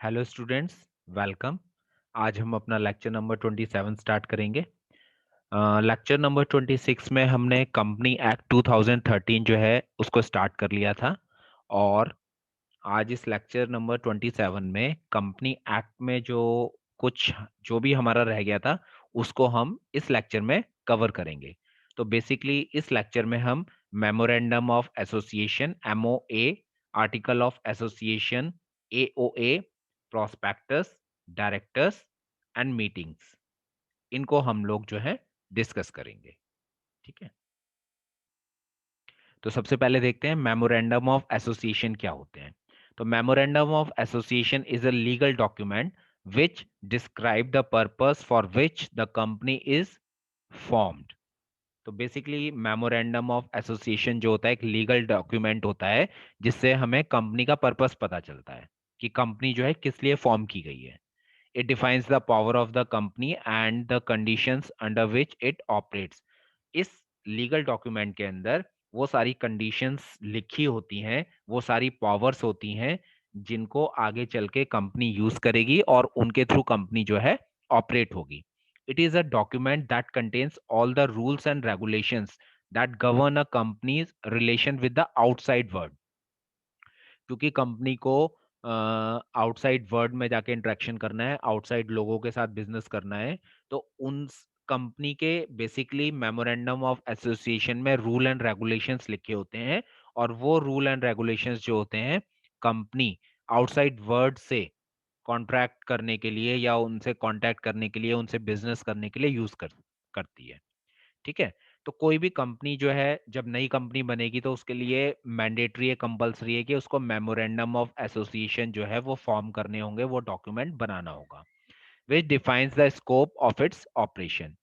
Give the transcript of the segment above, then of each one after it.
Hello students, welcome. आज हम अपना लेक्चर नंबर 27 स्टार्ट करेंगे। लेक्चर नंबर 26 में हमने कंपनी एक्ट 2013 जो है उसको स्टार्ट कर लिया था। और आज इस लेक्चर नंबर 27 में कंपनी एक्ट में जो भी हमारा रह गया था उसको हम इस लेक्चर में कवर करेंगे। तो बेसिकली इस लेक्चर में हम memorandum of association MOA, article of association AOA, prospectus, directors and meetings, इनको हम लोग जो है डिस्कस करेंगे। ठीक है, तो सबसे पहले देखते हैं मेमोरेंडम ऑफ एसोसिएशन क्या होते हैं। तो memorandum of association is a legal document which describe the purpose for which the company is formed. तो बेसिकली मेमोरेंडम ऑफ एसोसिएशन जो होता है एक लीगल डॉक्यूमेंट होता है जिससे हमें कंपनी का पर्पस पता चलता है कि कंपनी जो है किस लिए फॉर्म की गई है। It defines the power of the company and the conditions under which it operates. इस लीगल डॉक्यूमेंट के अंदर वो सारी कंडीशंस लिखी होती हैं, वो सारी पावर्स होती हैं जिनको आगे चल के कंपनी यूज करेगी और उनके थ्रू कंपनी जो है ऑपरेट होगी। It is a document that contains all the rules and regulations that govern a companies relation with the outside world. क्योंकि कंपनी को आउटसाइड वर्ल्ड में जाके इंटरेक्शन करना है, आउटसाइड लोगों के साथ बिजनेस करना है, तो उन कंपनी के बेसिकली मेमोरेंडम ऑफ एसोसिएशन में रूल एंड रेगुलेशंस लिखे होते हैं। और वो रूल एंड रेगुलेशंस जो होते हैं कंपनी आउटसाइड वर्ल्ड से कॉन्ट्रैक्ट करने के लिए या उनसे कांटेक्ट करने के लिए, उनसे बिजनेस करने के लिए यूज करती है। ठीक है, तो कोई भी कंपनी जो है जब नई कंपनी बनेगी तो उसके लिए मैंडेटरी है, कंपलसरी है कि उसको मेमोरेंडम ऑफ एसोसिएशन जो है वो फॉर्म करने होंगे, वो डॉक्यूमेंट बनाना होगा, which defines the scope of its operation.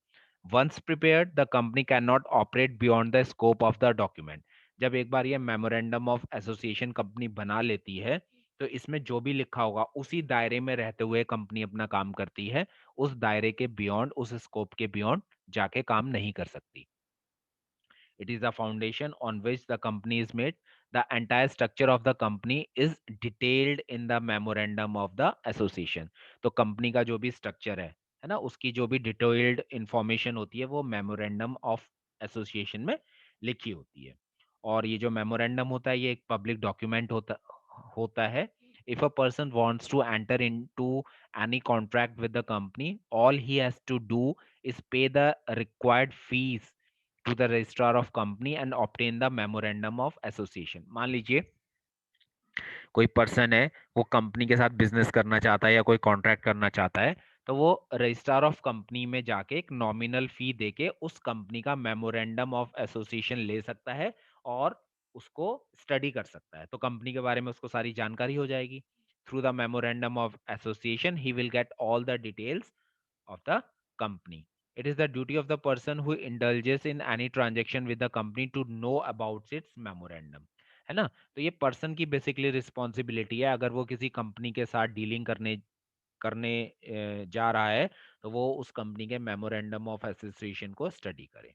Once prepared, the company cannot operate beyond the scope of the document. जब एक बार ये मेमोरेंडम ऑफ एसोसिएशन कंपनी बना लेती है तो इसमें जो भी लिखा होगा उसी दायरे में रहते हुए कंपनी अपना काम करती है। उस दायरे के बियॉन्ड, उस स्कोप के बियॉन्ड जाके काम नहीं कर सकती। It is the foundation on which the company is made. The entire structure of the company is detailed in the memorandum of the association. तो कंपनी का जो भी स्ट्रक्चर है ना, उसकी जो भी डिटेल्ड इंफॉर्मेशन होती है वो मेमोरेंडम ऑफ एसोसिएशन में लिखी होती है। और ये जो मेमोरेंडम होता है ये एक पब्लिक डॉक्यूमेंट होता है। If a person wants to enter into any contract with the company, all he has to do is pay the required fees to the registrar of company and obtain the memorandum of association। मान लीजिए कोई person है, वो company के साथ business करना चाहता है या कोई कॉन्ट्रैक्ट करना चाहता है, तो वो रजिस्ट्रार ऑफ कंपनी में जाके एक नॉमिनल फी देके उस कंपनी का मेमोरेंडम ऑफ एसोसिएशन ले सकता है और उसको स्टडी कर सकता है। तो कंपनी के बारे में उसको सारी जानकारी हो जाएगी। Through the memorandum of association he will get all the details of the company. It is the duty of the person who indulges in any transaction with the company to know about its memorandum। है ना, तो ये person की basically responsibility है। अगर वो किसी company के साथ डीलिंग करने करने जा रहा है तो वो उस कंपनी के मेमोरेंडम ऑफ एसोसिएशन को स्टडी करे।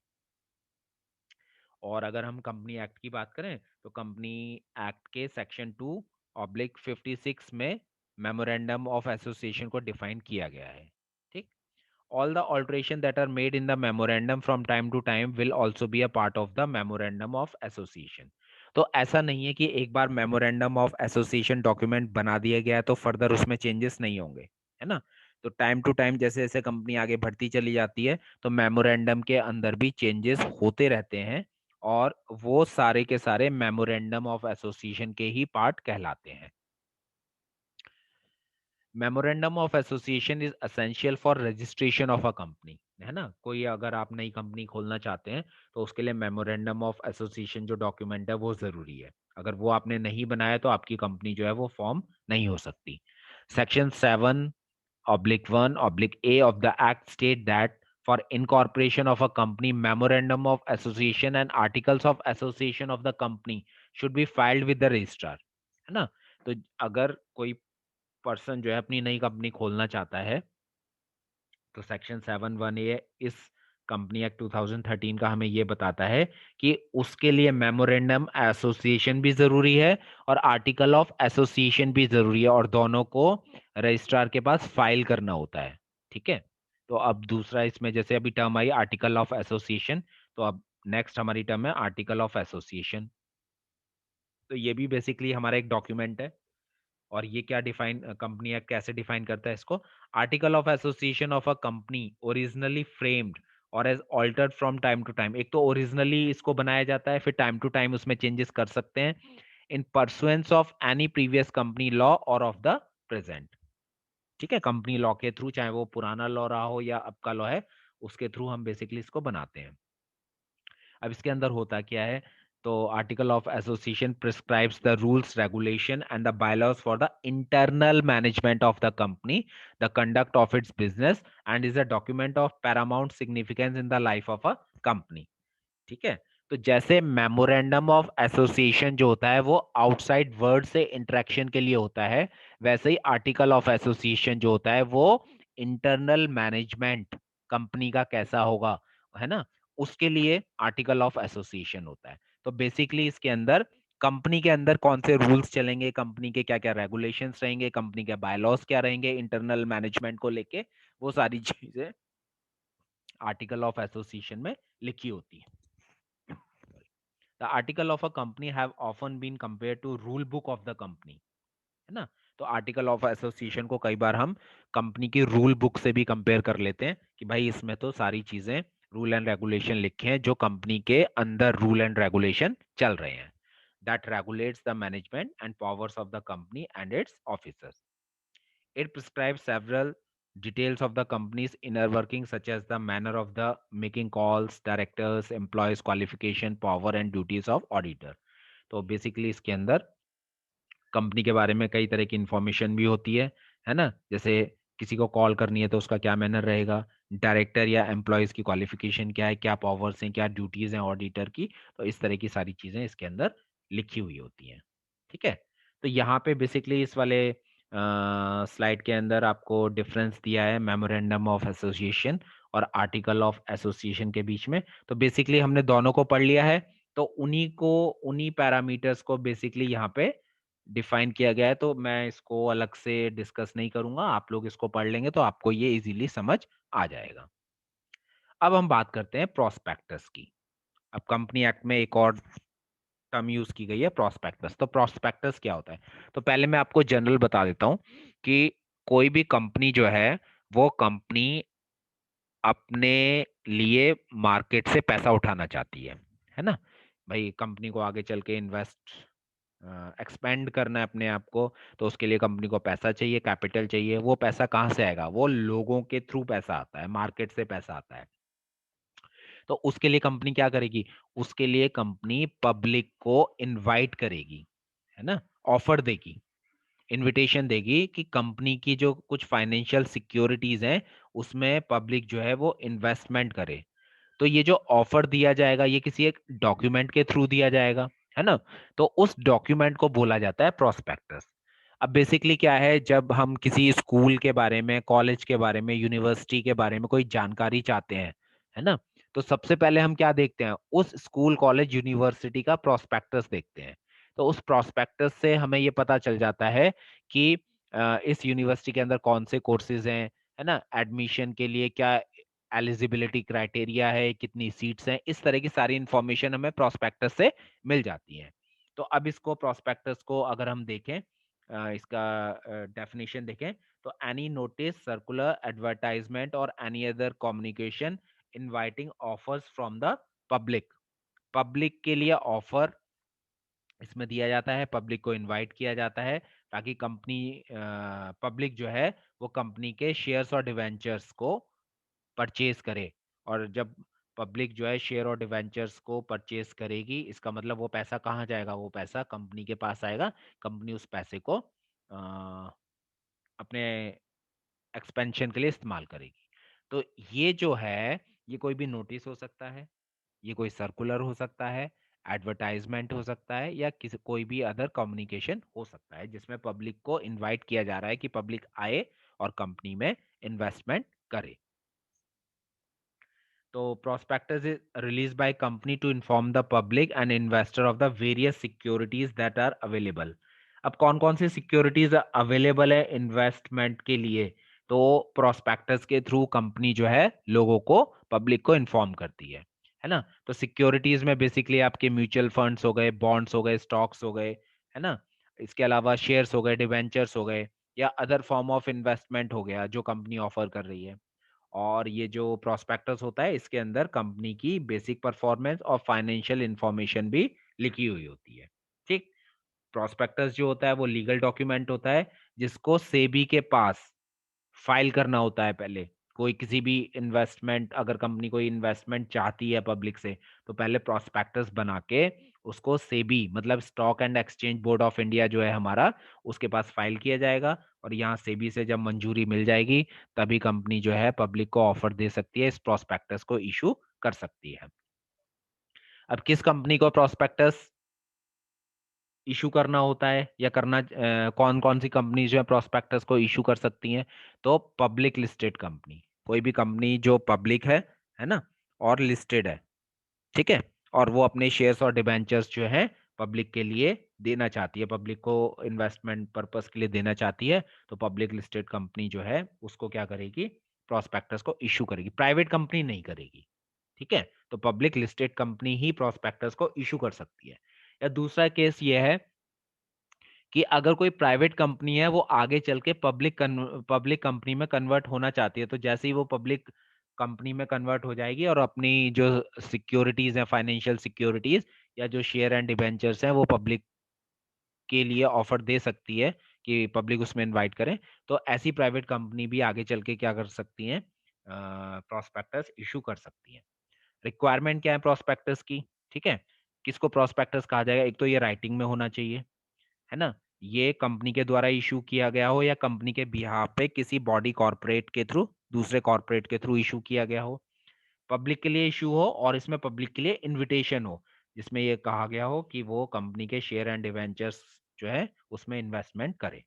और अगर हम कंपनी एक्ट की बात करें तो कंपनी एक्ट के सेक्शन 2/56 में मेमोरेंडम ऑफ एसोसिएशन को डिफाइन किया गया है। ठीक, all the alteration that are made in the memorandum from time to time will also be a part of the memorandum of association। तो ऐसा नहीं है कि एक बार मेमोरेंडम ऑफ एसोसिएशन डॉक्यूमेंट बना दिया गया है तो फर्दर उसमें चेंजेस नहीं होंगे, है ना। तो टाइम टू टाइम जैसे जैसे कंपनी आगे बढ़ती चली जाती है तो मेमोरेंडम के अंदर भी चेंजेस होते रहते हैं और वो सारे के सारे मेमोरेंडम ऑफ एसोसिएशन के ही पार्ट कहलाते हैं। Memorandum of association is essential for registration of a company, है ना। कोई अगर आप नई कंपनी खोलना चाहते हैं तो उसके लिए मेमोरेंडम ऑफ एसोसिएशन जो डॉक्यूमेंट है वो जरूरी है। अगर वो आपने नहीं बनाया तो आपकी कंपनी जो है वो फॉर्म नहीं हो सकती। Section 7/1/A of the act state that for incorporation of a company, memorandum of association and articles of association of the company should be filed with the registrar, है ना। तो अगर कोई पर्सन जो है अपनी नई कंपनी खोलना चाहता है तो सेक्शन 7/1A इस कंपनी एक्ट 2013 का हमें ये बताता है कि उसके लिए मेमोरेंडम एसोसिएशन भी जरूरी है और आर्टिकल ऑफ एसोसिएशन भी जरूरी है, और दोनों को रजिस्ट्रार के पास फाइल करना होता है। ठीक है, तो अब दूसरा इसमें जैसे अभी term I article of association, तो अब नेक्स्ट हमारी टर्म है आर्टिकल ऑफ एसोसिएशन। तो ये भी बेसिकली हमारा एक डॉक्यूमेंट है, और ये क्या डिफाइन, कंपनी एक्ट कैसे डिफाइन करता है इसको? Article of association of a company originally framed or as altered from time to time. एक तो ओरिजिनली इसको बनाया जाता है, फिर टाइम टू टाइम उसमें चेंजेस कर सकते हैं, in pursuance of any previous company law or of the present. ठीक है, कंपनी लॉ के थ्रू, चाहे वो पुराना लॉ रहा हो या अब का लॉ है, उसके थ्रू हम बेसिकली इसको बनाते हैं। अब इसके अंदर होता क्या है? तो article of association prescribes the rules, regulation and the bylaws for the internal management of the company, the conduct of its business, and is a document of Paramount significance in the life of a company. ठीक है, तो जैसे memorandum of association जो होता है वो outside world से interaction के लिए होता है, वैसे ही आर्टिकल ऑफ एसोसिएशन जो होता है वो इंटरनल मैनेजमेंट कंपनी का कैसा होगा, है ना, उसके लिए आर्टिकल ऑफ एसोसिएशन होता है। तो बेसिकली इसके अंदर कंपनी के अंदर कौन से रूल्स चलेंगे, कंपनी के क्या क्या रेगुलेशंस रहेंगे, कंपनी के बायलॉज क्या रहेंगे इंटरनल मैनेजमेंट को लेके, वो सारी चीजें आर्टिकल ऑफ एसोसिएशन में लिखी होती है। The article of a company have often been compared to rule book of the company, है ना। तो आर्टिकल ऑफ एसोसिएशन को कई बार हम कंपनी की रूल बुक से भी कंपेयर कर लेते हैं कि भाई इसमें तो सारी चीजें, रूल एंड रेगुलेशन लिखे हैं जो कंपनी के अंदर रूल एंड रेगुलेशन चल रहे हैं, that regulates the management and powers of the company and it's officers. It prescribes several details of the company's inner working, such as the manner of the making calls, directors, employees, qualification, power and duties of auditor. तो basically इसके अंदर company के बारे में कई तरह की information भी होती है ना, जैसे किसी को कॉल करनी है तो उसका क्या मैनर रहेगा, डायरेक्टर या एम्प्लॉयज की क्वालिफिकेशन क्या है, क्या पावर्स हैं, क्या ड्यूटीज हैं ऑडिटर की, तो इस तरह की सारी चीजें इसके अंदर लिखी हुई होती हैं। ठीक है, तो यहाँ पे बेसिकली इस वाले स्लाइड के अंदर आपको डिफरेंस दिया है मेमोरेंडम ऑफ एसोसिएशन और आर्टिकल ऑफ एसोसिएशन के बीच में। तो बेसिकली हमने दोनों को पढ़ लिया है, तो उन्हीं पैरामीटर्स को बेसिकली यहाँ पे डिफाइन किया गया है, तो मैं इसको अलग से डिस्कस नहीं करूंगा, आप लोग इसको पढ़ लेंगे तो आपको ये इजीली समझ आ जाएगा। अब हम बात करते हैं प्रोस्पेक्टस की। अब कंपनी एक्ट में एक और टर्म यूज की गई है प्रोस्पेक्टस। तो प्रोस्पेक्टस क्या होता है? तो पहले मैं आपको जनरल बता देता हूं कि कोई भी कंपनी जो है वो कंपनी अपने लिए मार्केट से पैसा उठाना चाहती है ना। भाई कंपनी को आगे चल के इन्वेस्ट, एक्सपेंड करना है अपने आप को, तो उसके लिए कंपनी को पैसा चाहिए, कैपिटल चाहिए। वो पैसा कहाँ से आएगा? वो लोगों के थ्रू पैसा आता है, मार्केट से पैसा आता है। तो उसके लिए कंपनी क्या करेगी? उसके लिए कंपनी पब्लिक को इनवाइट करेगी, है ना, ऑफर देगी, इनविटेशन देगी कि कंपनी की जो कुछ फाइनेंशियल सिक्योरिटीज हैं उसमें पब्लिक जो है वो इन्वेस्टमेंट करे। तो ये जो ऑफर दिया जाएगा ये किसी एक डॉक्यूमेंट के थ्रू दिया जाएगा, है ना। तो उस डॉक्यूमेंट को बोला जाता है प्रोस्पेक्टस। अब बेसिकली क्या है, जब हम किसी स्कूल के बारे में, कॉलेज के बारे में, यूनिवर्सिटी के बारे में कोई जानकारी चाहते हैं, है ना, तो सबसे पहले हम क्या देखते हैं? उस स्कूल, कॉलेज, यूनिवर्सिटी का प्रोस्पेक्टस देखते हैं। तो उस प्रोस्पेक्टस से हमें ये पता चल जाता है कि इस यूनिवर्सिटी के अंदर कौन से कोर्सेज हैं, है ना, एडमिशन के लिए क्या एलिजिबिलिटी क्राइटेरिया है, कितनी सीट्स हैं, इस तरह की सारी इंफॉर्मेशन हमें प्रोस्पेक्टस से मिल जाती है। तो अब इसको प्रोस्पेक्टस को अगर हम देखें, इसका डेफिनेशन देखें, तो एनी नोटिस, सर्कुलर, एडवर्टाइजमेंट और any other communication inviting offers from the public. Public के लिए ऑफर इसमें दिया जाता है, पब्लिक को इनवाइट किया जाता है ताकि कंपनी, पब्लिक जो है वो कंपनी के शेयर्स और डिवेंचर्स को परचेज करे। और जब पब्लिक जो है शेयर और डिवेंचर्स को परचेज करेगी, इसका मतलब वो पैसा कहाँ जाएगा? वो पैसा कंपनी के पास आएगा, कंपनी उस पैसे को अपने एक्सपेंशन के लिए इस्तेमाल करेगी। तो ये जो है, ये कोई भी नोटिस हो सकता है, ये कोई सर्कुलर हो सकता है, एडवर्टाइजमेंट हो सकता है, या किसी कोई भी अदर कम्युनिकेशन हो सकता है जिसमें पब्लिक को इनवाइट किया जा रहा है कि पब्लिक आए और कंपनी में इन्वेस्टमेंट करे। तो prospectus is released by company to inform the public and investor of the various securities that are available. अब कौन कौन सी सिक्योरिटीज अवेलेबल है इन्वेस्टमेंट के लिए, तो प्रोस्पेक्टस के थ्रू कंपनी जो है लोगों को, पब्लिक को इन्फॉर्म करती है ना। तो सिक्योरिटीज में बेसिकली आपके म्यूचुअल फंड्स हो गए, बॉन्ड्स हो गए, स्टॉक्स हो गए, है ना। इसके अलावा शेयर्स हो गए, डिवेंचर्स हो गए, या अदर फॉर्म ऑफ इन्वेस्टमेंट हो गया जो कंपनी ऑफर कर रही है। और ये जो प्रोस्पेक्टस होता है इसके अंदर कंपनी की बेसिक परफॉर्मेंस और फाइनेंशियल इंफॉर्मेशन भी लिखी हुई होती है। ठीक। प्रोस्पेक्टस जो होता है वो लीगल डॉक्यूमेंट होता है जिसको सेबी के पास फाइल करना होता है पहले। कोई किसी भी इन्वेस्टमेंट, अगर कंपनी कोई इन्वेस्टमेंट चाहती है पब्लिक से, तो पहले प्रोस्पेक्टस बना के उसको सेबी मतलब stock and exchange board of India जो है हमारा, उसके पास फाइल किया जाएगा। और यहाँ सेबी से जब मंजूरी मिल जाएगी तभी कंपनी जो है पब्लिक को ऑफर दे सकती है, इस प्रोस्पेक्टस को इशू कर सकती है। अब किस कंपनी को प्रोस्पेक्टस इशू करना होता है या करना, कौन कौन सी कंपनी जो है प्रोस्पेक्टस को इशू कर सकती हैं, तो पब्लिक लिस्टेड कंपनी, कोई भी कंपनी जो पब्लिक है ना, और लिस्टेड है, ठीक है, और वो अपने शेयर्स और डिबेंचर्स जो है पब्लिक के लिए देना चाहती है, पब्लिक को इन्वेस्टमेंट पर्पस के लिए देना चाहती है, तो पब्लिक लिस्टेड कंपनी जो है उसको क्या करेगी, प्रोस्पेक्टस को इशू करेगी, प्राइवेट कंपनी नहीं करेगी। ठीक है, तो पब्लिक लिस्टेड कंपनी ही प्रोस्पेक्टस को इशू कर सकती है। या दूसरा केस ये है कि अगर कोई प्राइवेट कंपनी है वो आगे चल के पब्लिक कंपनी में कन्वर्ट होना चाहती है, तो जैसे ही वो पब्लिक कंपनी में कन्वर्ट हो जाएगी और अपनी जो सिक्योरिटीज है, फाइनेंशियल सिक्योरिटीज या जो शेयर एंड डिबेंचर्स हैं, वो पब्लिक के लिए ऑफर दे सकती है कि पब्लिक उसमें इनवाइट करें, तो ऐसी प्राइवेट कंपनी भी आगे चल के क्या कर सकती हैं, प्रोस्पेक्टस इशू कर सकती है। रिक्वायरमेंट क्या है प्रोस्पेक्टस की, ठीक है, किसको प्रोस्पेक्टस कहा जाएगा, एक तो ये राइटिंग में होना चाहिए, है ना, ये कंपनी के द्वारा इशू किया गया हो या कंपनी के बिहाफ पे किसी बॉडी कॉर्पोरेट के थ्रू, दूसरे कॉर्पोरेट के थ्रू इशू किया गया हो, पब्लिक के लिए इशू हो और इसमें पब्लिक के लिए इनविटेशन हो, जिसमें ये कहा गया हो कि वो कंपनी के शेयर एंड डिवेंचर्स जो है उसमें इन्वेस्टमेंट करे।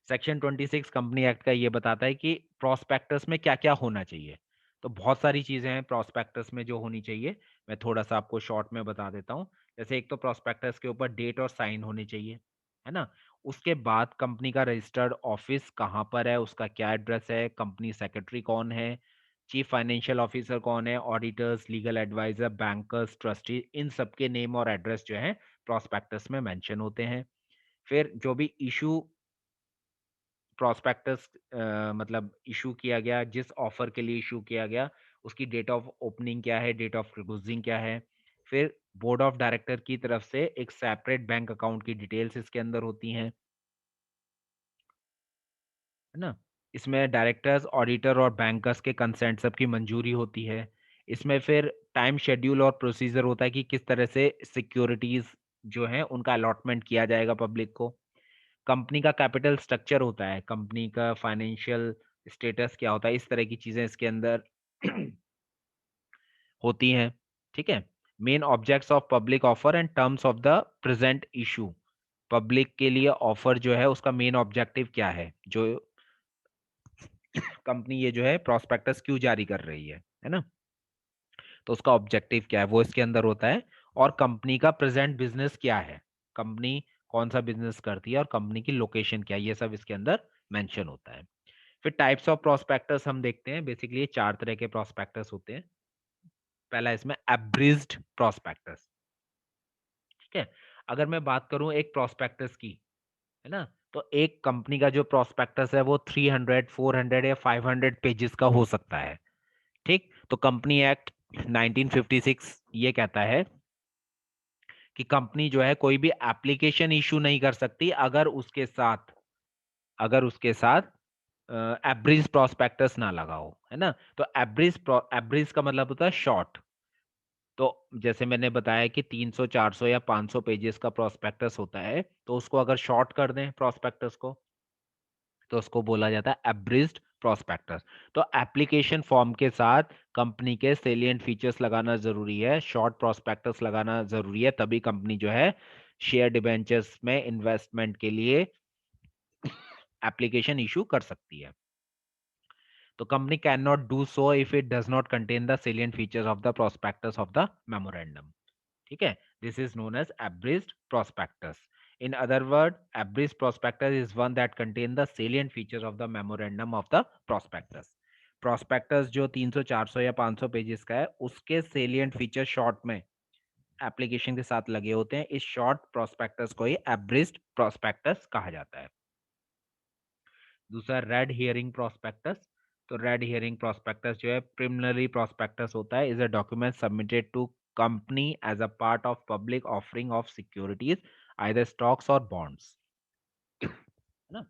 सेक्शन 26 कंपनी एक्ट का ये बताता है कि प्रोस्पेक्टस में क्या क्या होना चाहिए। तो बहुत सारी चीजें हैं प्रोस्पेक्टस में जो होनी चाहिए, मैं थोड़ा सा आपको शॉर्ट में बता देता हूँ। जैसे एक तो प्रोस्पेक्टस के ऊपर डेट और साइन होनी चाहिए, है ना। उसके बाद कंपनी का रजिस्टर्ड ऑफिस कहाँ पर है, उसका क्या एड्रेस है, कंपनी सेक्रेटरी कौन है, चीफ फाइनेंशियल ऑफिसर कौन है, auditors, legal adviser, bankers, trustee, इन सबके नेम और एड्रेस जो है प्रोस्पेक्टस में मेंशन होते हैं। फिर जो भी इशू प्रोस्पेक्टस मतलब इशू किया गया, जिस ऑफर के लिए इशू किया गया, उसकी डेट ऑफ ओपनिंग क्या है, डेट ऑफ क्लोजिंग क्या है। फिर बोर्ड ऑफ डायरेक्टर की तरफ से एक सेपरेट बैंक अकाउंट की डिटेल्स इसके अंदर होती हैं, है ना। इसमें डायरेक्टर्स, ऑडिटर और बैंकर्स के कंसेंट सबकी मंजूरी होती है। इसमें फिर टाइम शेड्यूल और प्रोसीजर होता है कि किस तरह से सिक्योरिटीज जो है उनका अलॉटमेंट किया जाएगा पब्लिक को। कंपनी का कैपिटल स्ट्रक्चर होता है, कंपनी का फाइनेंशियल स्टेटस क्या होता है, इस तरह की चीजें इसके अंदर होती हैं। ठीक है, main objects of public offer and terms of the present issue, public के लिए ऑफर जो है उसका मेन ऑब्जेक्टिव क्या है, जो कंपनी ये जो है प्रोस्पेक्टस क्यों जारी कर रही है ना, तो उसका ऑब्जेक्टिव क्या है वो इसके अंदर होता है। और कंपनी का प्रेजेंट बिजनेस क्या है, कंपनी कौन सा बिजनेस करती है और कंपनी की लोकेशन क्या है, ये सब इसके अंदर मेंशन होता है। फिर टाइप्स ऑफ प्रोस्पेक्टस हम देखते हैं, बेसिकली ये चार तरह के प्रोस्पेक्टस होते हैं। पहला इसमें एब्रिज्ड प्रोस्पेक्टस, ठीक है। अगर मैं बात करूं एक प्रोस्पेक्टस की, है ना, तो एक कंपनी का जो प्रोस्पेक्टस है वो 300, 400 या 500 पेजेस का हो सकता है। ठीक, तो कंपनी एक्ट 1956 ये कहता है कि कंपनी जो है कोई भी एप्लीकेशन इशू नहीं कर सकती अगर उसके साथ एब्रिज प्रोस्पेक्टस ना लगा हो, है ना। तो एब्रिज का मतलब होता है शॉर्ट। तो जैसे मैंने बताया कि 300, 400 या 500 पेजेस का प्रोस्पेक्टस होता है, तो उसको अगर शॉर्ट कर दें प्रोस्पेक्टस को, तो उसको बोला जाता है एब्रिज्ड प्रोस्पेक्टस। तो एप्लीकेशन फॉर्म के साथ कंपनी के सेलिएंट फीचर्स लगाना जरूरी है, शॉर्ट प्रोस्पेक्टस लगाना जरूरी है, तभी कंपनी जो है शेयर डिबेंचर्स में इन्वेस्टमेंट के लिए एप्लीकेशन इशू कर सकती है। तो company can not do so if it does not contain the salient features of the prospectus of the memorandum. ठीक है, this is known as abridged prospectus. In other word, abridged prospectus is one that contain the salient features of the memorandum of the prospectus. prospectus जो 300 400 या 500 pages का है, उसके salient feature short में application के साथ लगे होते हैं। इस शॉर्ट प्रोस्पेक्टस को ही abridged prospectus कहा जाता है। दूसरा रेड हियरिंग प्रोस्पेक्टस। तो रेड हियरिंग प्रोस्पेक्टस जो है प्रिलिमिनरी प्रोस्पेक्टस होता है, is a document submitted to company as a part of public offering of securities, either stocks और बॉन्ड्स, है ना।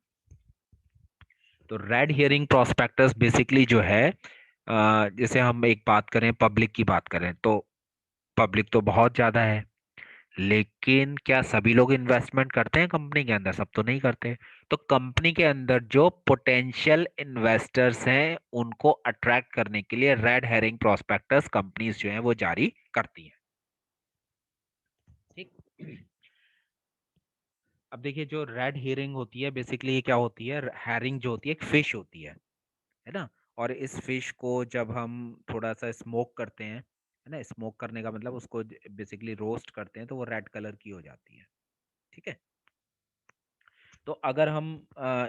तो रेड हियरिंग प्रोस्पेक्टस बेसिकली जो है, जैसे हम एक बात करें, पब्लिक की बात करें, तो पब्लिक तो बहुत ज्यादा है, लेकिन क्या सभी लोग इन्वेस्टमेंट करते हैं कंपनी के अंदर? सब तो नहीं करते। तो कंपनी के अंदर जो पोटेंशियल इन्वेस्टर्स हैं, उनको अट्रैक्ट करने के लिए रेड हेरिंग प्रोस्पेक्टस कंपनीज जो हैं वो जारी करती हैं। ठीक। अब देखिए, जो रेड हेरिंग होती है बेसिकली ये क्या होती है, हेरिंग जो होती है एक फिश होती है ना। और इस फिश को जब हम थोड़ा सा स्मोक करते हैं, है ना, स्मोक करने का मतलब उसको बेसिकली रोस्ट करते हैं, तो वो रेड कलर की हो जाती है। ठीक है। तो अगर हम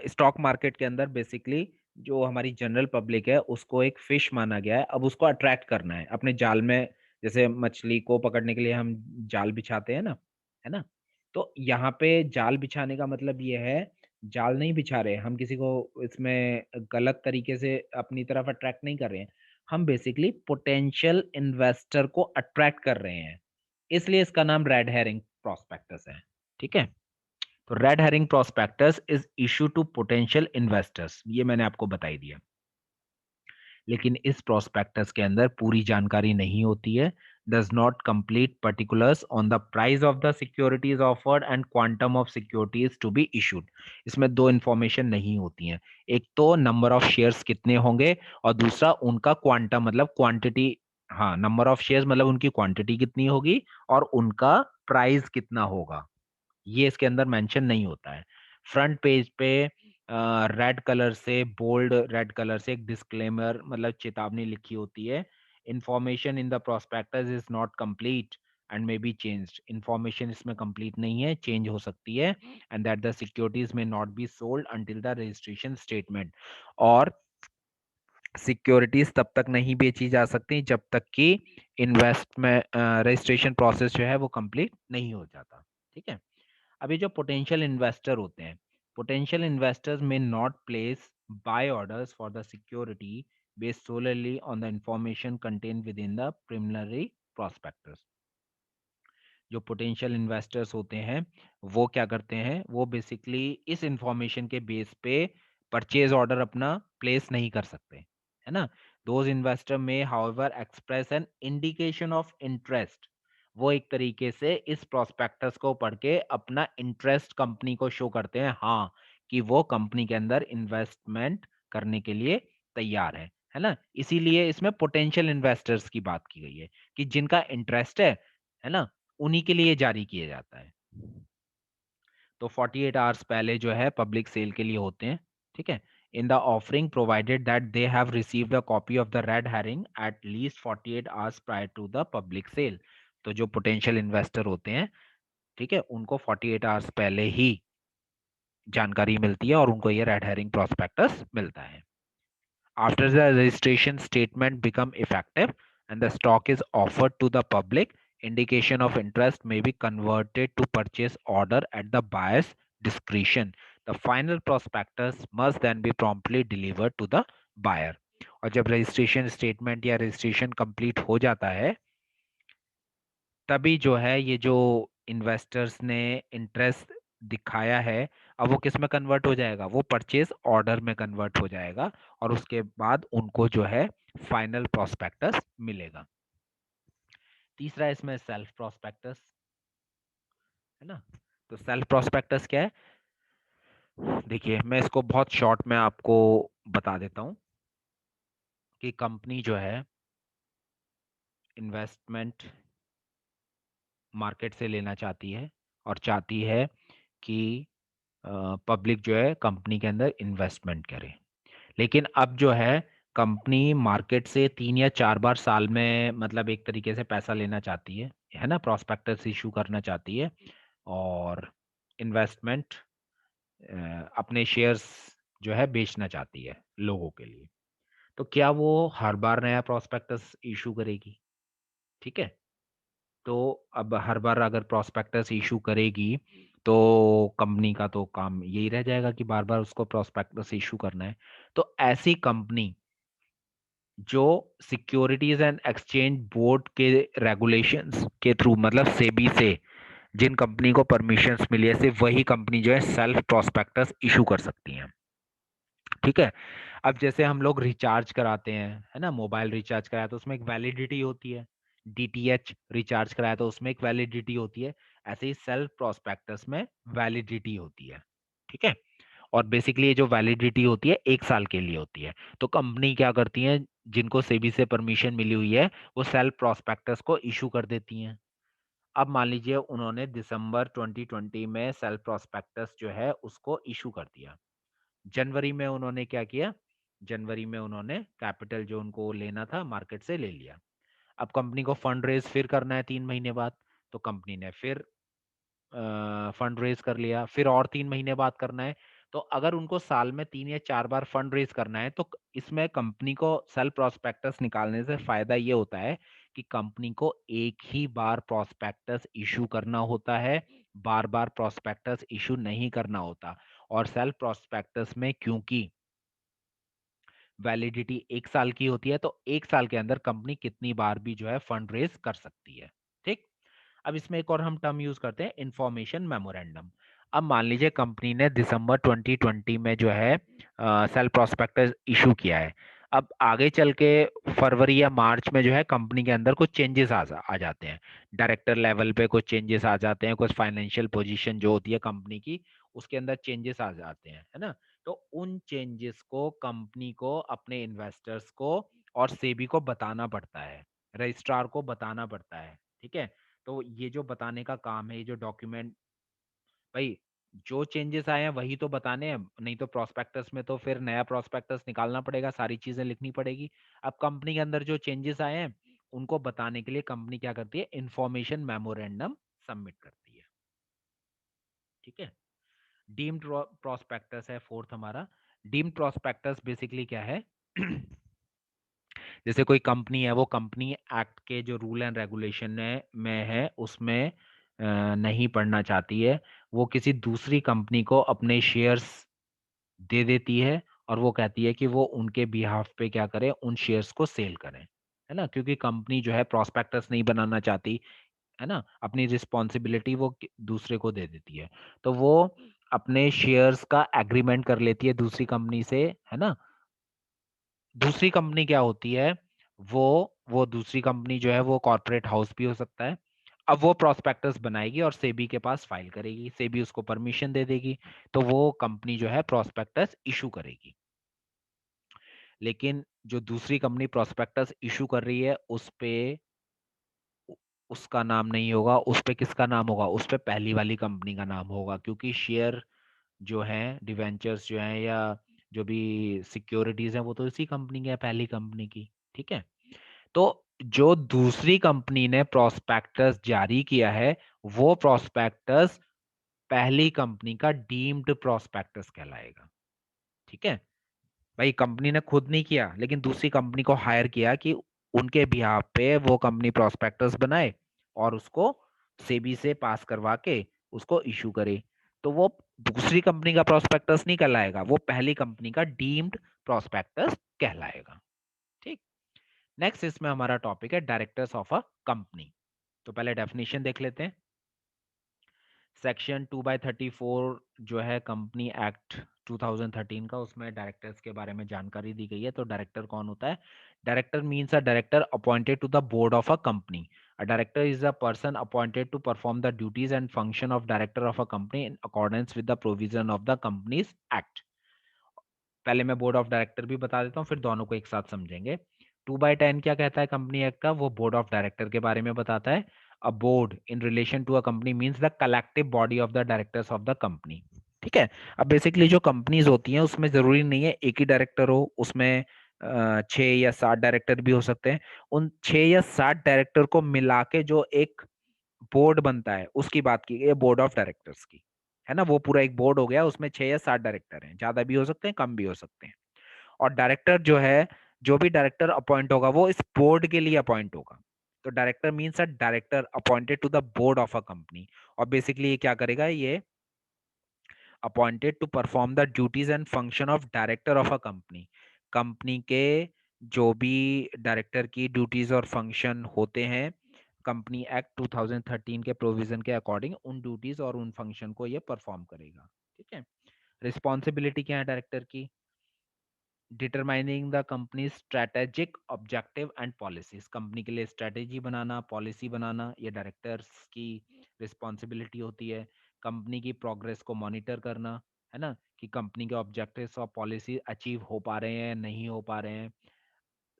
स्टॉक मार्केट के अंदर बेसिकली जो हमारी जनरल पब्लिक है उसको एक फिश माना गया है, अब उसको अट्रैक्ट करना है अपने जाल में। जैसे मछली को पकड़ने के लिए हम जाल बिछाते हैं ना, है ना। तो यहाँ पे जाल बिछाने का मतलब ये है, जाल नहीं बिछा रहे हम, किसी को इसमें गलत तरीके से अपनी तरफ अट्रैक्ट नहीं कर रहे हैं, हम बेसिकली पोटेंशियल इन्वेस्टर को अट्रैक्ट कर रहे हैं, इसलिए इसका नाम रेड हेरिंग प्रोस्पेक्टस है। ठीक है। तो red herring prospectus is issue to potential investors, ये मैंने आपको बताई दिया। लेकिन इस प्रोस्पेक्टस के अंदर पूरी जानकारी नहीं होती है, does not complete particulars on the price of the securities offered and quantum of securities to be issued. इसमें दो इंफॉर्मेशन नहीं होती हैं, एक तो नंबर ऑफ शेयर्स कितने होंगे, और दूसरा उनका क्वांटम मतलब क्वांटिटी। हाँ, नंबर ऑफ शेयर्स मतलब उनकी क्वांटिटी कितनी होगी और उनका प्राइस कितना होगा, ये इसके अंदर मेंशन नहीं होता है। फ्रंट पेज पे रेड कलर से, बोल्ड रेड कलर से एक डिस्क्लेमर मतलब चेतावनी लिखी होती है, information in the prospectus is not complete and may be changed. Information इसमें कंप्लीट नहीं है, चेंज हो सकती है, एंड दैट द सिक्योरिटीज में not be sold until the registration statement. और सिक्योरिटीज तब तक नहीं बेची जा सकती जब तक कि इन्वेस्टमेंट रजिस्ट्रेशन प्रोसेस जो है वो कंप्लीट नहीं हो जाता। ठीक है। अभी जो पोटेंशियल इन्वेस्टर होते हैं, potential investors may not place buy orders for the security based solely on the information contained within the preliminary prospectus. जो पोटेंशियल इन्वेस्टर्स होते हैं वो क्या करते हैं, वो बेसिकली इस इंफॉर्मेशन के बेस पे परचेज ऑर्डर अपना प्लेस नहीं कर सकते, है ना। दोज इन्वेस्टर में however express an indication of interest, वो एक तरीके से इस प्रोस्पेक्टस को पढ़ के अपना इंटरेस्ट कंपनी को शो करते हैं, हाँ, कि वो कंपनी के अंदर इन्वेस्टमेंट करने के लिए तैयार है ना। इसीलिए इसमें पोटेंशियल इन्वेस्टर्स की बात की गई है कि जिनका इंटरेस्ट है ना, उन्हीं के लिए जारी किया जाता है। तो 48 आवर्स पहले जो है पब्लिक सेल के लिए होते हैं। ठीक है। In the offering provided that they have received a copy of the red herring at least 48 hours prior to the public sale. तो जो पोटेंशियल इन्वेस्टर होते हैं, ठीक है, उनको 48 आवर्स पहले ही जानकारी मिलती है और उनको ये रेड हेरिंग प्रोस्पेक्टस मिलता है। After the registration statement become effective and the stock is offered to the public, indication of interest may be converted to purchase order at the buyer's discretion. The final prospectus must then be promptly delivered to the buyer. और जब registration statement या registration complete हो जाता है, तभी जो है ये जो इन्वेस्टर्स ने इंटरेस्ट दिखाया है, अब वो किस में कन्वर्ट हो जाएगा, वो परचेज ऑर्डर में कन्वर्ट हो जाएगा, और उसके बाद उनको जो है फाइनल प्रोस्पेक्टस मिलेगा। तीसरा इसमें सेल्फ प्रोस्पेक्टस, है ना। तो सेल्फ प्रोस्पेक्टस क्या है, देखिए मैं इसको बहुत शॉर्ट में आपको बता देता हूँ कि कंपनी जो है इन्वेस्टमेंट मार्केट से लेना चाहती है और चाहती है कि पब्लिक जो है कंपनी के अंदर इन्वेस्टमेंट करे, लेकिन अब जो है कंपनी मार्केट से 3 या 4 बार साल में मतलब एक तरीके से पैसा लेना चाहती है ना, प्रोस्पेक्टस इशू करना चाहती है और इन्वेस्टमेंट अपने शेयर्स जो है बेचना चाहती है लोगों के लिए। तो क्या वो हर बार नया प्रोस्पेक्टस इशू करेगी? ठीक है, तो अब हर बार अगर प्रोस्पेक्टस इशू करेगी तो कंपनी का तो काम यही रह जाएगा कि बार बार उसको प्रोस्पेक्टस इशू करना है। तो ऐसी कंपनी जो सिक्योरिटीज एंड एक्सचेंज बोर्ड के रेगुलेशंस के थ्रू मतलब सेबी से जिन कंपनी को परमिशंस मिली है सिर्फ वही कंपनी जो है सेल्फ प्रोस्पेक्टस इशू कर सकती हैं। ठीक है, अब जैसे हम लोग रिचार्ज कराते हैं, है ना, मोबाइल रिचार्ज कराया तो उसमें एक वैलिडिटी होती है, डीटीएच रिचार्ज कराया तो उसमें एक वैलिडिटी होती है, ऐसे ही सेल्फ प्रोस्पेक्टस में वैलिडिटी होती है। ठीक है, और बेसिकली ये जो वैलिडिटी होती है 1 साल के लिए होती है। तो कंपनी क्या करती है, जिनको सेबी से परमिशन मिली हुई है वो सेल्फ प्रोस्पेक्टस को इशू कर देती हैं। अब मान लीजिए उन्होंने दिसंबर 2020 में सेल्फ प्रोस्पेक्टस जो है उसको इशू कर दिया। जनवरी में उन्होंने क्या किया, जनवरी में उन्होंने कैपिटल जो उनको लेना था मार्केट से ले लिया। अब कंपनी को फंड रेज फिर करना है 3 महीने बाद, तो कंपनी ने फिर फंड रेज कर लिया, फिर और 3 महीने बाद करना है। तो अगर उनको साल में 3 या 4 बार फंड रेज करना है तो इसमें कंपनी को सेल्फ प्रोस्पेक्टस निकालने से फायदा ये होता है कि कंपनी को एक ही बार प्रोस्पेक्टस इशू करना होता है, बार बार प्रोस्पेक्टस इशू नहीं करना होता। और सेल्फ प्रोस्पेक्टस में क्योंकि वैलिडिटी 1 साल की होती है तो 1 साल के अंदर कंपनी कितनी बार भी जो है फंड रेज कर सकती है। ठीक, अब इसमें एक और हम टर्म यूज करते हैं, इंफॉर्मेशन मेमोरेंडम। अब मान लीजिए कंपनी ने दिसंबर 2020 में जो है सेल्फ प्रोस्पेक्टस इशू किया है। अब आगे चल के फरवरी या मार्च में जो है कंपनी के अंदर कुछ चेंजेस आ जाते हैं, डायरेक्टर लेवल पे कुछ चेंजेस आ जाते हैं, कुछ फाइनेंशियल पोजीशन जो होती है कंपनी की उसके अंदर चेंजेस आ जाते हैं, है ना। तो उन चेंजेस को कंपनी को अपने इन्वेस्टर्स को और सेबी को बताना पड़ता है, रजिस्ट्रार को बताना पड़ता है। ठीक है, तो ये जो बताने का काम है, ये जो डॉक्यूमेंट, भाई जो चेंजेस आए हैं वही तो बताने हैं, नहीं तो प्रोस्पेक्टस में तो फिर नया प्रोस्पेक्टस निकालना पड़ेगा, सारी चीजें लिखनी पड़ेगी। अब कंपनी के अंदर जो चेंजेस आए हैं उनको बताने के लिए कंपनी क्या करती है, इंफॉर्मेशन मेमोरेंडम सबमिट करती है। ठीक है, डीम्ड प्रोस्पेक्टस है फोर्थ हमारा। डीम्ड प्रोस्पेक्टस बेसिकली क्या है जैसे कोई कंपनी है, वो कंपनी एक्ट के जो रूल एंड रेगुलेशन है में है उसमें नहीं पढ़ना चाहती है, वो किसी दूसरी कंपनी को अपने शेयर्स दे देती है और वो कहती है कि वो उनके बिहाफ पे क्या करे, उन शेयर्स को सेल करें, है ना, क्योंकि कंपनी जो है प्रोस्पेक्टस नहीं बनाना चाहती, है ना, अपनी रिस्पॉन्सिबिलिटी वो दूसरे को दे देती है। तो वो अपने शेयर्स का एग्रीमेंट कर लेती है दूसरी कंपनी से, है ना। दूसरी कंपनी क्या होती है, वो वो दूसरी कंपनी जो है वो कॉर्पोरेट हाउस भी हो सकता है। अब वो प्रोस्पेक्टस बनाएगी और सेबी के पास फाइल करेगी, सेबी उसको परमिशन दे देगी, तो वो कंपनी जो है प्रोस्पेक्टस इशू करेगी। लेकिन जो दूसरी कंपनी प्रोस्पेक्टस इशू कर रही है उस पे उसका नाम नहीं होगा, उस पे किसका नाम होगा, उस पे पहली वाली कंपनी का नाम होगा, क्योंकि शेयर जो है डिवेंचर्स जो है या जो भी सिक्योरिटीज है वो तो इसी कंपनी की है, पहली कंपनी की। ठीक है, तो जो दूसरी कंपनी ने प्रोस्पेक्टस जारी किया है वो प्रोस्पेक्टस पहली कंपनी का डीम्ड प्रोस्पेक्टस कहलाएगा। ठीक है, भाई कंपनी ने खुद नहीं किया लेकिन दूसरी कंपनी को हायर किया कि उनके बिहाफ पे वो कंपनी प्रोस्पेक्टस बनाए और उसको सेबी से पास करवा के उसको इशू करे, तो वो दूसरी कंपनी का प्रोस्पेक्टस नहीं कहलाएगा, वो पहली कंपनी का डीम्ड प्रोस्पेक्टस कहलाएगा। ठीक, नेक्स्ट इसमें हमारा टॉपिक है डायरेक्टर्स ऑफ अ कंपनी। तो पहले डेफिनेशन देख लेते हैं। सेक्शन 2/34 जो है कंपनी एक्ट 2013 का, उसमें डायरेक्टर्स के बारे में जानकारी दी गई है। तो डायरेक्टर कौन होता है, director means a director appointed to the board of a company. A director is a person appointed to perform the duties and function of director of a company in accordance with the provision of the companies act. पहले मैं board of director भी बता देता हूँ फिर दोनों को एक साथ समझेंगे। 2/10 क्या कहता है कंपनी एक्ट का, वो बोर्ड ऑफ डायरेक्टर के बारे में बताता है। A board in relation to a company means the collective body of the directors of the company. ठीक है, अब बेसिकली जो कंपनीज होती हैं उसमें जरूरी नहीं है एक ही डायरेक्टर हो, उसमें 6 या 7 डायरेक्टर भी हो सकते हैं। उन 6 या 7 डायरेक्टर को मिला के जो एक बोर्ड बनता है उसकी बात की गई है, बोर्ड ऑफ डायरेक्टर्स की, है ना। वो पूरा एक बोर्ड हो गया, उसमें 6 या 7 डायरेक्टर हैं, ज्यादा भी हो सकते हैं, कम भी हो सकते हैं। और डायरेक्टर जो है, जो भी डायरेक्टर अपॉइंट होगा वो इस बोर्ड के लिए अपॉइंट होगा। तो director means a director appointed to the board of a company. और बेसिकली ये क्या करेगा, ये appointed to perform the duties and function of director of a company. Company के जो भी डायरेक्टर की ड्यूटीज और फंक्शन होते हैं, कंपनी एक्ट 2013 के प्रोविजन के अकॉर्डिंग उन ड्यूटीज और उन फंक्शन को ये परफॉर्म करेगा। ठीक है। रिस्पॉन्सिबिलिटी क्या है डायरेक्टर की? Determining the company strategic objective and policies. Company के लिए स्ट्रेटेजी बनाना, पॉलिसी बनाना, ये डायरेक्टर्स की रिस्पॉन्सिबिलिटी होती है। कंपनी की प्रोग्रेस को मॉनिटर करना, है ना, कि कंपनी के ऑब्जेक्टिव्स और पॉलिसी अचीव हो पा रहे हैं, नहीं हो पा रहे हैं।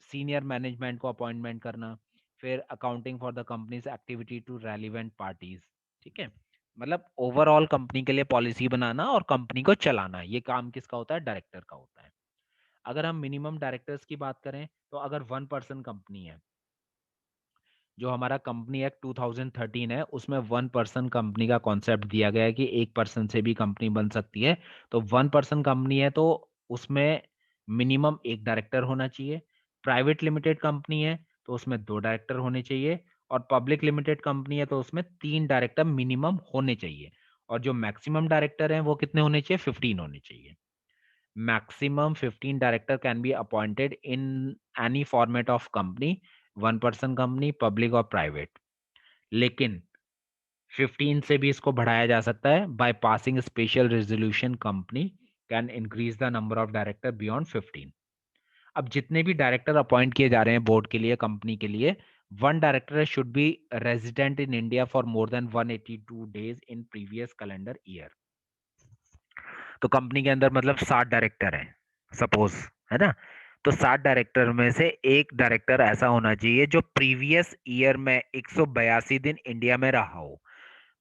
सीनियर मैनेजमेंट को अपॉइंटमेंट करना। फिर accounting for the companies activity to relevant parties. ठीक है। मतलब ओवरऑल कंपनी के लिए पॉलिसी बनाना और कंपनी को चलाना, ये काम किसका होता है? डायरेक्टर का होता है। अगर हम मिनिमम डायरेक्टर्स की बात करें, तो अगर 1 पर्सन कंपनी है, जो हमारा कंपनी एक्ट 2013 है, उसमें 1 पर्सन कंपनी का कॉन्सेप्ट दिया गया है कि 1 पर्सन से भी कंपनी बन सकती है। तो 1 पर्सन कंपनी है तो उसमें मिनिमम 1 डायरेक्टर होना चाहिए। प्राइवेट लिमिटेड कंपनी है तो उसमें 2 डायरेक्टर होने चाहिए। और पब्लिक लिमिटेड कंपनी है तो उसमें 3 डायरेक्टर मिनिमम होने चाहिए। और जो मैक्सिमम डायरेक्टर हैं वो कितने होने चाहिए? 15 होने चाहिए। Maximum 15 director can be appointed in any format of company, 1 person company, public और प्राइवेट। लेकिन 15 से भी इसको बढ़ाया जा सकता है। By passing special resolution company can increase the number of director beyond 15। अब जितने भी डायरेक्टर अपॉइंट किए जा रहे हैं बोर्ड के लिए, कंपनी के लिए, 1 director should be resident in India for more than 182 days in previous calendar year. तो कंपनी के अंदर मतलब 7 डायरेक्टर हैं सपोज, है ना। तो 7 डायरेक्टर में से एक डायरेक्टर ऐसा होना चाहिए जो प्रीवियस ईयर में 182 दिन इंडिया में रहा हो।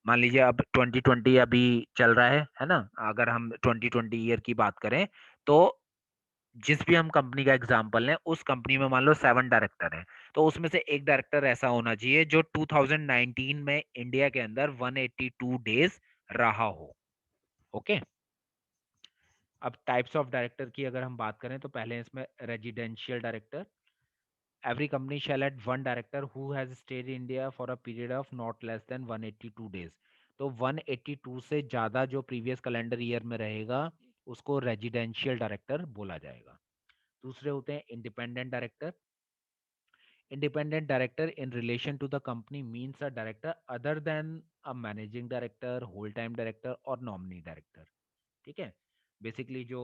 मान लीजिए अब 2020 अभी चल रहा है ना। अगर हम 2020 ईयर की बात करें, तो जिस भी हम कंपनी का एग्जांपल लें, उस कंपनी में मान लो 7 डायरेक्टर हैं, तो उसमें से एक डायरेक्टर ऐसा होना चाहिए जो 2019 में इंडिया के अंदर 182 डेज रहा हो। ओके। अब टाइप्स ऑफ डायरेक्टर की अगर हम बात करें, तो पहले इसमें residential director. Every company shall have 1 director who has stayed in India for a period of not less than 182 days. तो 182 से ज्यादा जो प्रीवियस कैलेंडर ईयर में रहेगा, उसको रेजिडेंशियल डायरेक्टर बोला जाएगा। दूसरे होते हैं independent director. Independent director in relation to the company means a director other than a managing director, whole time director or nominee director। ठीक है। बेसिकली जो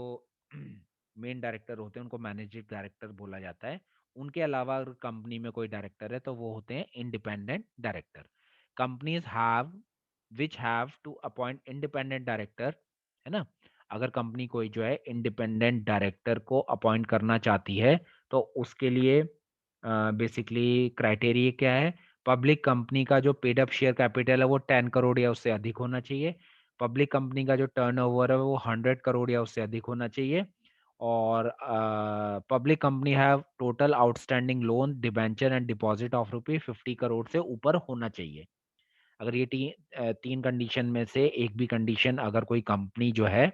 मेन डायरेक्टर होते हैं उनको मैनेजिंग डायरेक्टर बोला जाता है। उनके अलावा अगर कंपनी में कोई डायरेक्टर है तो वो होते हैं independent director. Companies have which have to appoint independent director, है ना। अगर कंपनी कोई जो है इंडिपेंडेंट डायरेक्टर को अपॉइंट करना चाहती है, तो उसके लिए बेसिकली क्राइटेरिया क्या है? पब्लिक कंपनी का जो पेड अप शेयर कैपिटल है वो 10 करोड़ या उससे अधिक होना चाहिए। पब्लिक कंपनी का जो टर्नओवर है वो 100 करोड़ या उससे अधिक होना चाहिए। और public company have total outstanding loan, debenture and deposit of ₹50 crore से ऊपर होना चाहिए। अगर ये 3 कंडीशन में से एक भी कंडीशन अगर कोई कंपनी जो है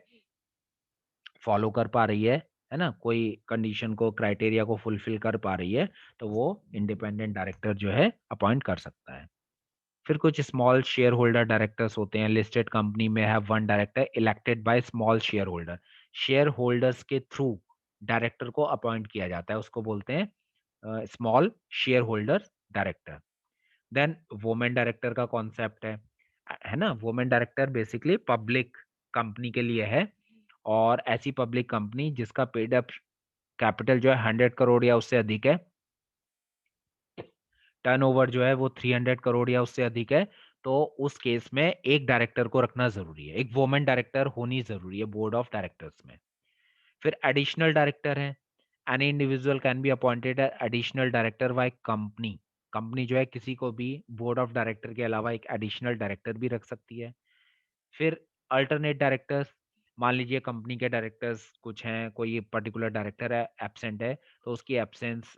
फॉलो कर पा रही है ना, कोई कंडीशन को, क्राइटेरिया को फुलफिल कर पा रही है, तो वो इंडिपेंडेंट डायरेक्टर जो है अपॉइंट कर सकता है। फिर कुछ स्मॉल शेयर होल्डर डायरेक्टर्स होते हैं। लिस्टेड कंपनी में have 1 director elected by small shareholder. Shareholders के थ्रू डायरेक्टर को अपॉइंट किया जाता है, उसको बोलते हैं small shareholder director. Then women director का कॉन्सेप्ट है ना। Women director basically public company के लिए है, और ऐसी पब्लिक कंपनी जिसका पेड अप कैपिटल जो है 100 करोड़ या उससे अधिक है, टर्नओवर जो है वो 300 करोड़ या उससे अधिक है, तो उस केस में एक डायरेक्टर को रखना जरूरी है, एक वुमेन डायरेक्टर होनी जरूरी है बोर्ड ऑफ डायरेक्टर्स में। फिर एडिशनल डायरेक्टर है। Any individual can be appointed additional director by company. Company जो है किसी को भी बोर्ड ऑफ डायरेक्टर के अलावा एक एडिशनल डायरेक्टर भी रख सकती है। फिर अल्टरनेट डायरेक्टर्स। मान लीजिए कंपनी के डायरेक्टर्स कुछ हैं, कोई पर्टिकुलर डायरेक्टर है एब्सेंट है, तो उसकी एब्सेंस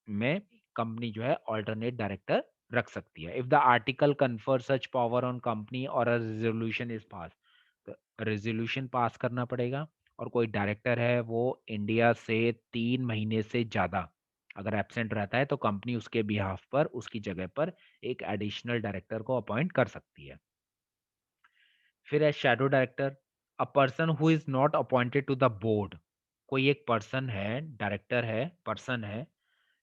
में कंपनी जो है ऑल्टरनेट डायरेक्टर रख सकती है। If the article confer such power on company और अ रेजोल्यूशन इज पास, तो रेजोल्यूशन पास करना पड़ेगा। और कोई डायरेक्टर है वो इंडिया से 3 महीने से ज्यादा अगर एब्सेंट रहता है तो कंपनी उसके बिहाफ पर उसकी जगह पर एक एडिशनल डायरेक्टर को अपॉइंट कर सकती है। फिर है shadow director, a person who is not appointed to the board. कोई एक पर्सन है, डायरेक्टर है, पर्सन है,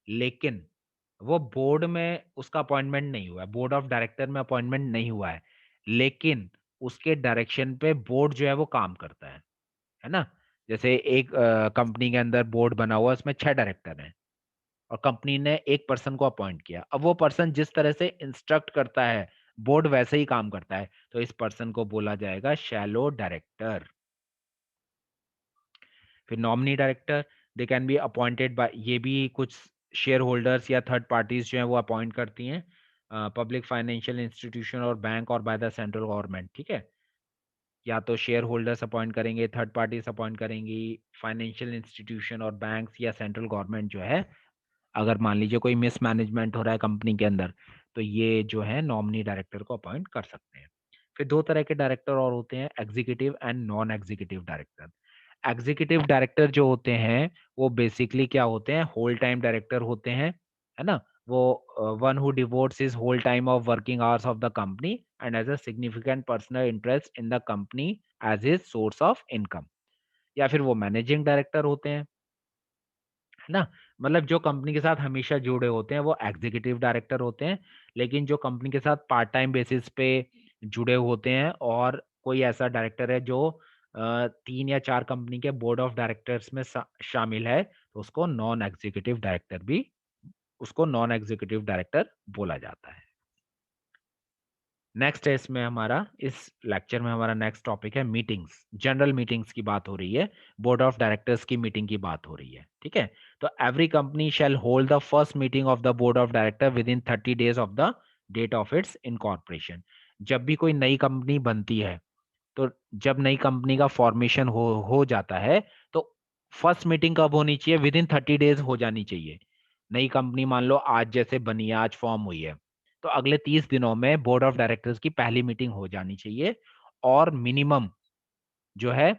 लेकिन वो बोर्ड में उसका अपॉइंटमेंट नहीं हुआ है, बोर्ड ऑफ डायरेक्टर में अपॉइंटमेंट नहीं हुआ है, लेकिन उसके डायरेक्शन पे बोर्ड जो है वो काम करता है ना। जैसे एक कंपनी के अंदर बोर्ड बना हुआ है, उसमें 6 डायरेक्टर हैं और कंपनी ने एक पर्सन को अपॉइंट किया। अब वो पर्सन जिस तरह से इंस्ट्रक्ट करता है बोर्ड वैसे ही काम करता है, तो इस पर्सन को बोला जाएगा शैलो डायरेक्टर। फिर nominee director, they can be appointed by, ये भी कुछ शेयर होल्डर्स या थर्ड पार्टीज जो है वो अपॉइंट करती हैं, पब्लिक फाइनेंशियल इंस्टीट्यूशन और बैंक और बाय द सेंट्रल गवर्नमेंट। ठीक है, या तो शेयर होल्डर्स अपॉइंट करेंगे, थर्ड पार्टीज अपॉइंट करेंगी, फाइनेंशियल इंस्टीट्यूशन और बैंक्स या सेंट्रल गवर्नमेंट जो है। अगर मान लीजिए कोई मिसमैनेजमेंट हो रहा है कंपनी के अंदर, तो ये जो है नॉमिनी डायरेक्टर को अपॉइंट कर सकते हैं। फिर दो तरह के डायरेक्टर और होते हैं, executive and non executive director. Executive director जो होते हैं वो बेसिकली क्या होते हैं, होल टाइम डायरेक्टर होते हैं, है ना। वो one who devotes his whole time of working hours of the company and as a significant personal interest in the company as his source of income. या फिर वो मैनेजिंग डायरेक्टर होते हैं, है ना। मतलब जो कंपनी के साथ हमेशा जुड़े होते हैं वो एग्जीक्यूटिव डायरेक्टर होते हैं, लेकिन जो कंपनी के साथ पार्ट टाइम बेसिस पे जुड़े होते हैं और कोई ऐसा डायरेक्टर है जो 3 या 4 कंपनी के बोर्ड ऑफ डायरेक्टर्स में शामिल है, तो उसको नॉन एग्जीक्यूटिव डायरेक्टर बोला जाता है। नेक्स्ट है इसमें हमारा, इस लेक्चर में हमारा नेक्स्ट टॉपिक है मीटिंग्स। जनरल मीटिंग्स की बात हो रही है, बोर्ड ऑफ डायरेक्टर्स की मीटिंग की बात हो रही है। ठीक है, तो every company shall hold the first meeting of the board of director within 30 days of the date of its incorporation. जब भी कोई नई कंपनी बनती है, तो जब नई कंपनी का फॉर्मेशन हो जाता है, तो फर्स्ट मीटिंग कब होनी चाहिए, विद इन 30 days हो जानी चाहिए। नई कंपनी मान लो आज जैसे बनी है, आज फॉर्म हुई है, तो अगले 30 दिनों में बोर्ड ऑफ डायरेक्टर्स की पहली मीटिंग हो जानी चाहिए। और मिनिमम जो है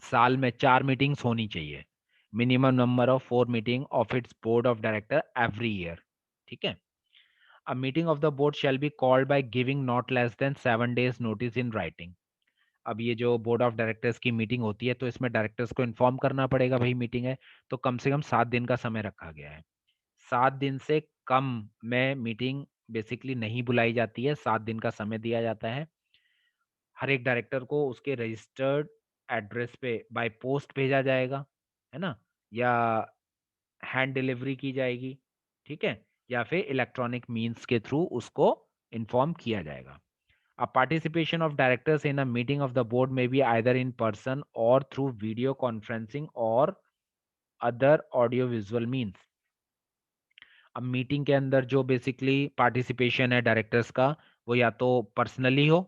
साल में 4 मीटिंग्स होनी चाहिए, minimum number of 4 meeting of its board of director every year. ठीक है, अ meeting of the board shall be called by giving not less than 7 days notice in writing. अब ये जो बोर्ड ऑफ डायरेक्टर्स की meeting होती है, तो इसमें डायरेक्टर्स को इन्फॉर्म करना पड़ेगा भाई मीटिंग है, तो कम से कम 7 दिन का समय रखा गया है। 7 दिन से कम में मीटिंग बेसिकली नहीं बुलाई जाती है, 7 दिन का समय दिया जाता है। हर एक डायरेक्टर को उसके रजिस्टर्ड एड्रेस पे बाय पोस्ट भेजा जाएगा, है ना, या हैंड डिलीवरी की जाएगी। ठीक है, या फिर इलेक्ट्रॉनिक मीन्स के थ्रू उसको इन्फॉर्म किया जाएगा। A participation of directors in a meeting of the board may be either in person or through video conferencing or other audio visual means। अब मीटिंग के अंदर जो बेसिकली पार्टिसिपेशन है directors का, वो या तो पर्सनली हो,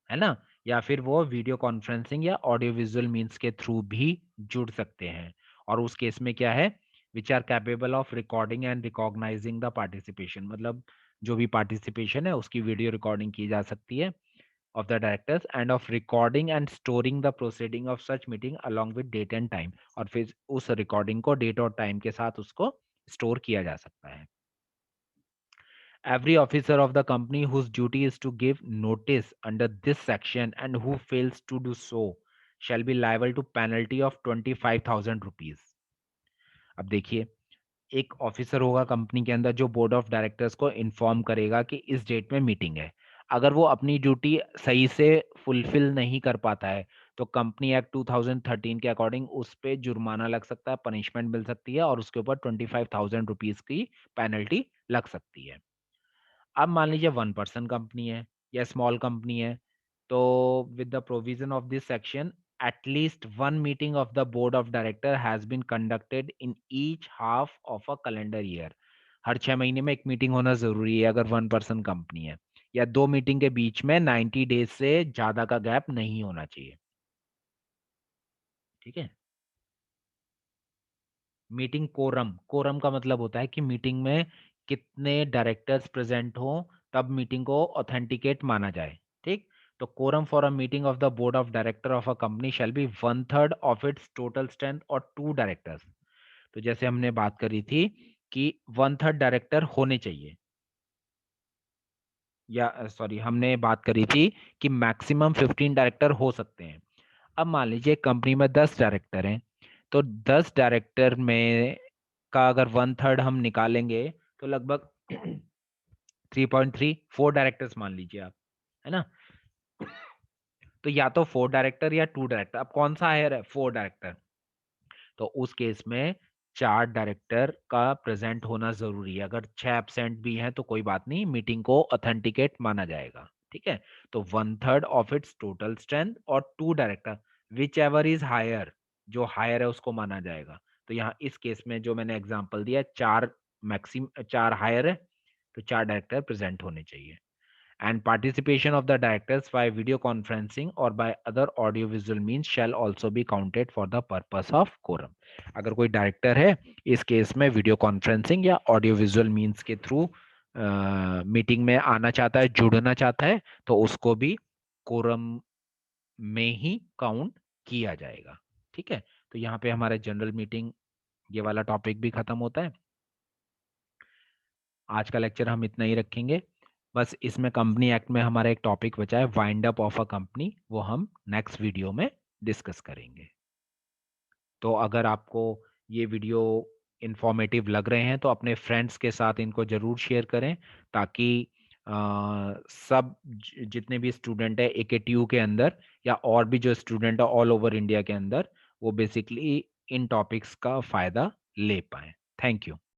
है ना, या फिर वो वीडियो कॉन्फ्रेंसिंग या ऑडियो विजुअल मीन्स के थ्रू भी जुड़ सकते हैं। और उस केस में क्या है, which are capable of recording and recognising the participation, मतलब जो भी पार्टिसिपेशन है उसकी वीडियो रिकॉर्डिंग की जा सकती है of the directors and of recording and storing the proceeding of such meeting along with date and time। और फिर उस रिकॉर्डिंग को डेट और टाइम के साथ उसको स्टोर किया जा सकता है। Every officer of the company whose duty is to give notice under this section and who fails to do so shall be liable to penalty of 25,000 rupees। अब देखिए, एक ऑफिसर होगा कंपनी के अंदर जो बोर्ड ऑफ डायरेक्टर्स को inform करेगा कि इस डेट में मीटिंग है। अगर वो अपनी ड्यूटी सही से फुलफिल नहीं कर पाता है, तो कंपनी एक्ट 2013 के अकॉर्डिंग उस पे जुर्माना लग सकता है, पनिशमेंट मिल सकती है और उसके ऊपर 25,000 रुपीज की पेनल्टी लग सकती है। अब मान लीजिए 1 पर्सन कंपनी है या स्मॉल कंपनी है, तो with the provision of this section at least one meeting of the board of director has been conducted in each half of a calendar year। हर 6 महीने में एक मीटिंग होना जरूरी है अगर 1 पर्सन कंपनी है, या 2 मीटिंग के बीच में 90 डेज से ज्यादा का गैप नहीं होना चाहिए। ठीक है। मीटिंग कोरम, कोरम का मतलब होता है कि मीटिंग में कितने डायरेक्टर्स प्रेजेंट हो तब मीटिंग को ऑथेंटिकेट माना जाए। ठीक, तो quorum for a meeting of the board of director of a company shall be 1/3 of its total strength और 2 डायरेक्टर्स। तो जैसे हमने बात करी थी कि 1/3 डायरेक्टर होने चाहिए, या सॉरी हमने बात करी थी कि मैक्सिमम 15 डायरेक्टर हो सकते हैं। अब मान लीजिए कंपनी में 10 डायरेक्टर हैं, तो 10 डायरेक्टर में का अगर 1/3 हम निकालेंगे तो लगभग 3.3 4 डायरेक्टर्स मान लीजिए आप, है ना। तो या तो 4 डायरेक्टर या 2 डायरेक्टर, अब कौन सा हायर है, 4 डायरेक्टर। तो उस केस में 4 डायरेक्टर का प्रेजेंट होना जरूरी है। अगर 6 एब्सेंट भी हैं तो कोई बात नहीं, मीटिंग को ऑथेंटिकेट माना जाएगा। ठीक है, तो 1/3 ऑफ इट्स टोटल स्ट्रेंथ और 2 director, whichever is higher, जो हायर है उसको माना जाएगा। तो यहाँ इस केस में जो मैंने एग्जांपल दिया, 4 मैक्सिम 4 हायर है, तो 4 डायरेक्टर प्रेजेंट होने चाहिए। And participation of the directors by video conferencing or by other audiovisual means shall also be counted for the purpose of quorum। अगर कोई डायरेक्टर है, इस केस में वीडियो कॉन्फ्रेंसिंग या ऑडियो विजुअल मीन्स के through meeting में आना चाहता है, जुड़ना चाहता है, तो उसको भी कोरम में ही काउंट किया जाएगा। ठीक है, तो यहाँ पे हमारा जनरल मीटिंग ये वाला टॉपिक भी खत्म होता है। आज का लेक्चर हम इतना ही रखेंगे। बस इसमें कंपनी एक्ट में हमारा एक टॉपिक बचा है, wind up of a company, वो हम नेक्स्ट वीडियो में डिस्कस करेंगे। तो अगर आपको ये वीडियो इंफॉर्मेटिव लग रहे हैं तो अपने फ्रेंड्स के साथ इनको जरूर शेयर करें, ताकि सब जितने भी स्टूडेंट है AKTU के अंदर या और भी जो स्टूडेंट है ऑल ओवर इंडिया के अंदर, वो बेसिकली इन टॉपिक्स का फायदा ले पाए। Thank you.